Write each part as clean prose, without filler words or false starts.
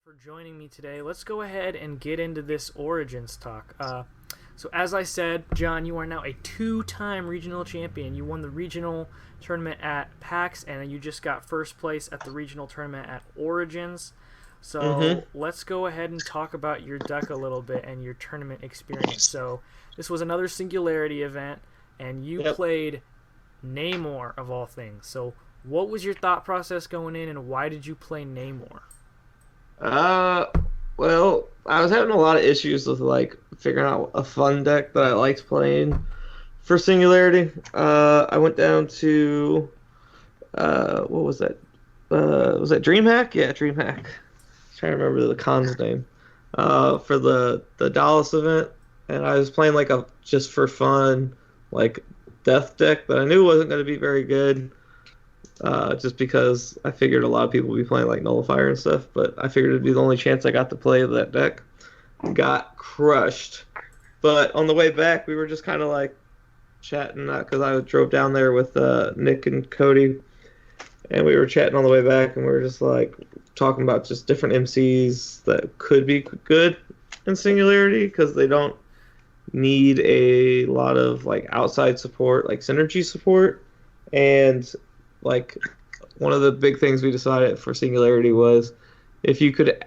for joining me today. Let's go ahead and get into this Origins talk. So as I said, John, you are now a two-time regional champion. You won the regional tournament at PAX, and you just got first place at the regional tournament at Origins. So let's go ahead and talk about your deck a little bit and your tournament experience. So this was another Singularity event, and you played Namor, of all things. So what was your thought process going in, and why did you play Namor? Well, I was having a lot of issues with figuring out a fun deck that I liked playing for Singularity. I went down to what was that? Was that DreamHack? Yeah, DreamHack. Trying to remember the con's name. For the Dallas event, and I was playing a just for fun death deck that I knew wasn't going to be very good. Just because I figured a lot of people would be playing Nullifier and stuff, but I figured it'd be the only chance I got to play that deck. Got crushed. But on the way back, we were just kind of chatting, because I drove down there with Nick and Cody, and we were chatting on the way back, and we were just talking about just different MCs that could be good in Singularity, because they don't need a lot of outside support, synergy support, and one of the big things we decided for Singularity was if you could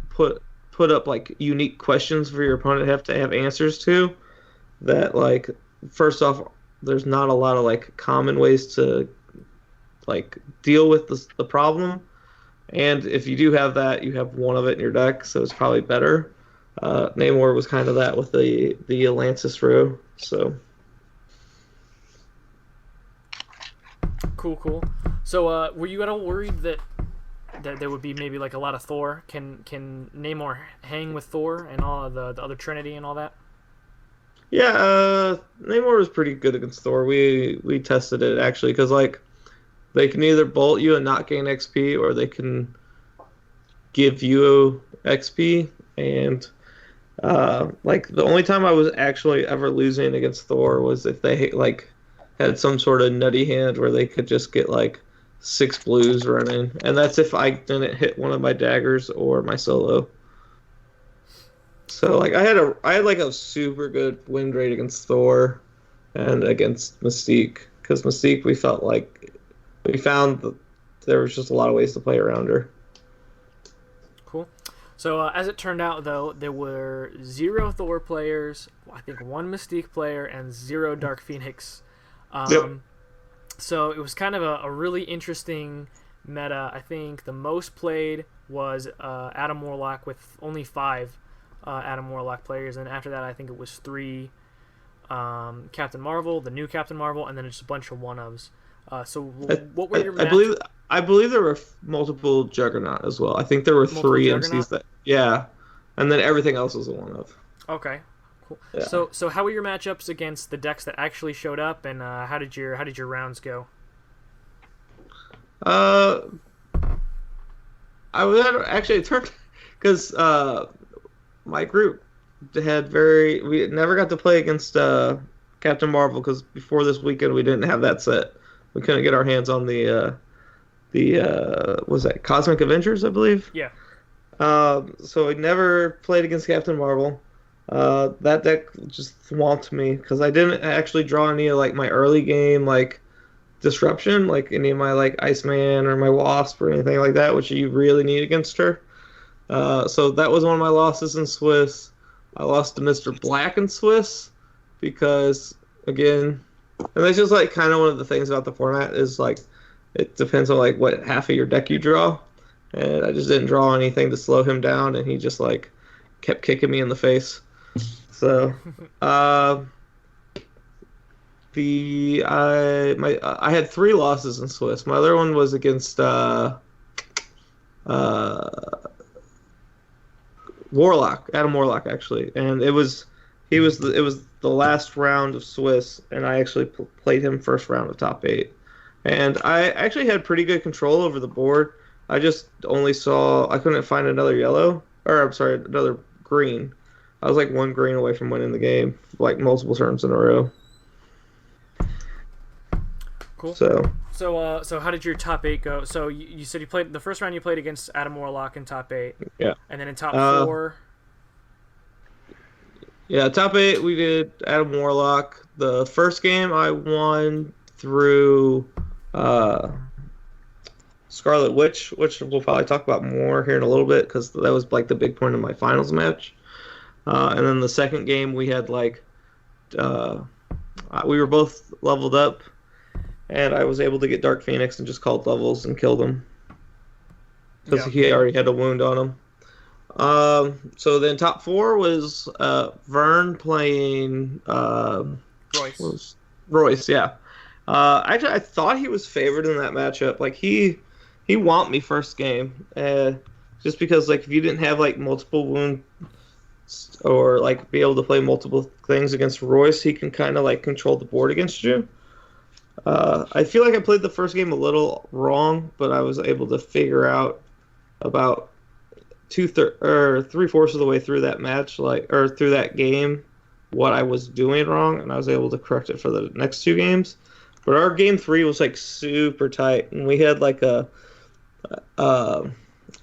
put up unique questions for your opponent have to have answers to, that first off, there's not a lot of common ways to deal with the problem, and if you do have that, you have one of it in your deck, so it's probably better. Namor was kind of that with the Atlantis row, so. Cool. So, were you at all worried that there would be maybe a lot of Thor? Can Namor hang with Thor and all the other Trinity and all that? Yeah, Namor was pretty good against Thor. We tested it actually, because they can either bolt you and not gain XP, or they can give you XP. And the only time I was actually ever losing against Thor was if they had some sort of nutty hand where they could just get 6 blues running, and that's if I didn't hit one of my daggers or my solo. So I had a super good win rate against Thor and against Mystique, because Mystique we found that there was just a lot of ways to play around her. Cool. So as it turned out, though, there were 0 Thor players, I think 1 Mystique player, and 0 Dark Phoenix. So it was kind of a really interesting meta. I think the most played was Adam Warlock, with only 5 Adam Warlock players, and after that I think it was 3 Captain Marvel, the new Captain Marvel, and then just a bunch of one-ofs. So what were your I believe there were multiple Juggernaut as well. I think there were 3 MCs that, yeah, and then everything else was a one-of. Okay. Cool. Yeah. So how were your matchups against the decks that actually showed up, and how did your rounds go? I was actually, it turned, because my group we never got to play against Captain Marvel, because before this weekend we didn't have that set. We couldn't get our hands on the was that Cosmic Avengers, I believe? Yeah. So we never played against Captain Marvel. That deck just swamped me, because I didn't actually draw any of my early game disruption, any of my Iceman or my Wasp or anything like that, which you really need against her. So that was one of my losses in Swiss. I lost to Mr. Black in Swiss because, again, and that's just kind of one of the things about the format is it depends on what half of your deck you draw, and I just didn't draw anything to slow him down, and he just kept kicking me in the face. So, I had 3 losses in Swiss. My other one was against Warlock, Adam Warlock, actually, and it was the last round of Swiss, and I actually played him first round of top 8, and I actually had pretty good control over the board. I just only I couldn't find another another green. I was 1 green away from winning the game, multiple turns in a row. Cool. So So how did your top 8 go? So you said you played the first round. You played against Adam Warlock in top 8, yeah. and then in top Uh, 4. yeah, top 8 we did Adam Warlock. The first game I won through uh, Scarlet Witch, which we'll probably talk about more here in a little bit because that was like the big point of my finals match. And then the second game we had like we were both leveled up, and I was able to get Dark Phoenix and just called levels and killed him because he already had a wound on him. So then top 4 was Vern playing Royce. Royce, yeah. Actually, I thought he was favored in that matchup. Like he whomped me first game, just because like if you didn't have like multiple wounds or like be able to play multiple things against Royce, he can kind of like control the board against you. I feel like I played the first game a little wrong, but I was able to figure out about 3/4 of the way through that match, or through that game, what I was doing wrong, and I was able to correct it for the next 2 games. But our game 3 was like super tight, and we had like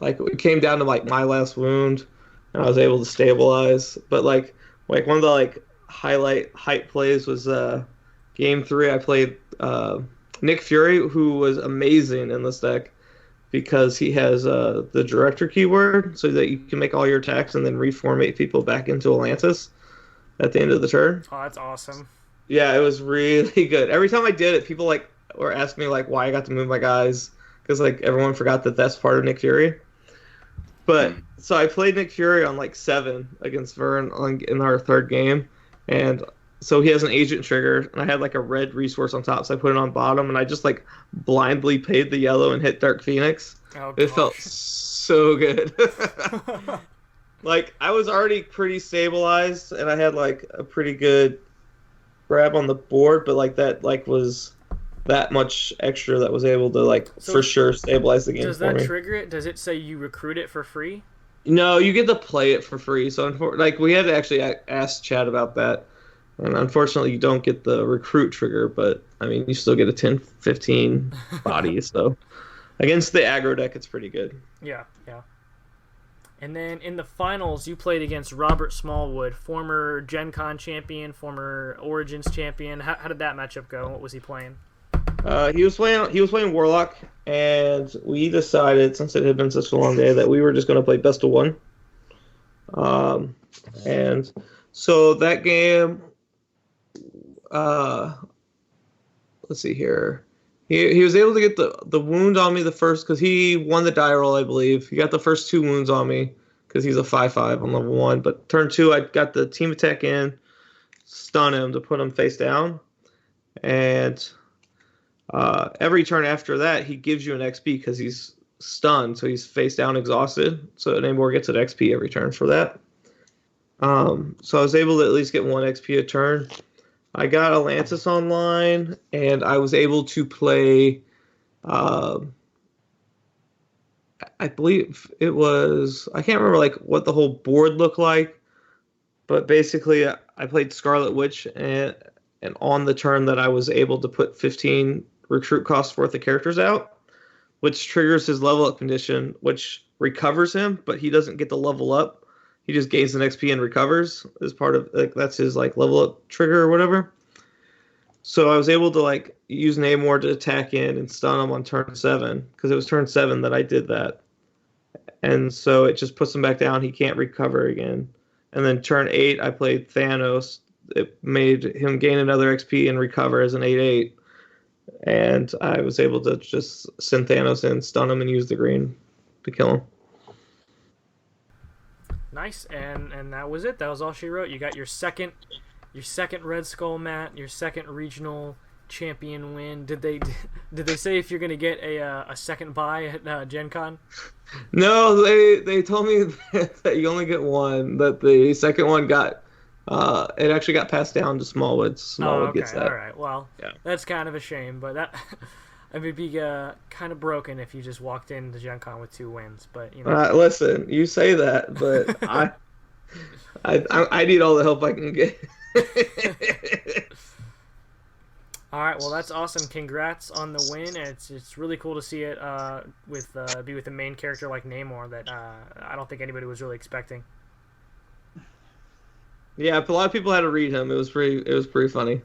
like it came down to like my last wound, and I was able to stabilize. But like one of the like hype plays was game 3. I played Nick Fury, who was amazing in this deck because he has the director keyword, so that you can make all your attacks and then reformate people back into Atlantis at the end of the turn. Oh, that's awesome. Yeah, it was really good. Every time I did it, people like were asking me like why I got to move my guys, because like everyone forgot that that's part of Nick Fury. But so I played Nick Fury on like 7 against Vern in our third game, and so he has an agent trigger, and I had like a red resource on top, so I put it on bottom, and I just like blindly paid the yellow and hit Dark Phoenix. Oh, it felt so good. Like I was already pretty stabilized, and I had like a pretty good grab on the board, but like that like was that much extra that was able to like for sure stabilize the game. Does that trigger it? Does it say you recruit it for free? No, you get to play it for free. So like we had to actually ask Chad about that. And unfortunately, you don't get the recruit trigger, but I mean, you still get a 10, 15 body. So against the aggro deck, it's pretty good. Yeah, yeah. And then in the finals, you played against Robert Smallwood, former Gen Con champion, former Origins champion. How did that matchup go? What was he playing? He was playing Warlock, and we decided, since it had been such a long day, that we were just going to play best of 1. And so that game. Let's see here. He was able to get the wound on me the first, because he won the die roll, I believe. He got the first 2 wounds on me because he's a 5/5 on level 1. But turn 2, I got the team attack in, stun him to put him face down, and every turn after that he gives you an XP because he's stunned, so he's face down exhausted. So Namor gets an XP every turn for that. So I was able to at least get 1 XP a turn. I got Atlantis online, and I was able to play, I believe it was, I can't remember like what the whole board looked like, but basically I played Scarlet Witch, and on the turn that I was able to put 15 recruit costs worth of characters out, which triggers his level up condition, which recovers him, but he doesn't get to level up. He just gains an XP and recovers as part of like that's his like level up trigger or whatever. So I was able to like use Namor to attack in and stun him on turn 7, because it was turn 7 that I did that. And so it just puts him back down. He can't recover again. And then turn 8, I played Thanos. It made him gain another XP and recover as an 8/8. And I was able to just send Thanos in, stun him, and use the green to kill him. Nice, and that was it. That was all she wrote. You got your second Red Skull mat, your second regional champion win. Did they say if you're gonna get a second buy at Gen Con? No, they told me that you only get 1. That the second one got it actually got passed down to Smallwood. Smallwood gets that. All right. Well, yeah. That's kind of a shame, but that. I would be kind of broken if you just walked into Gen Con with 2 wins, but you know. Listen, you say that, but I need all the help I can get. All right, well that's awesome. Congrats on the win. It's really cool to see it be with a main character like Namor that I don't think anybody was really expecting. Yeah, a lot of people had to read him. It was pretty funny.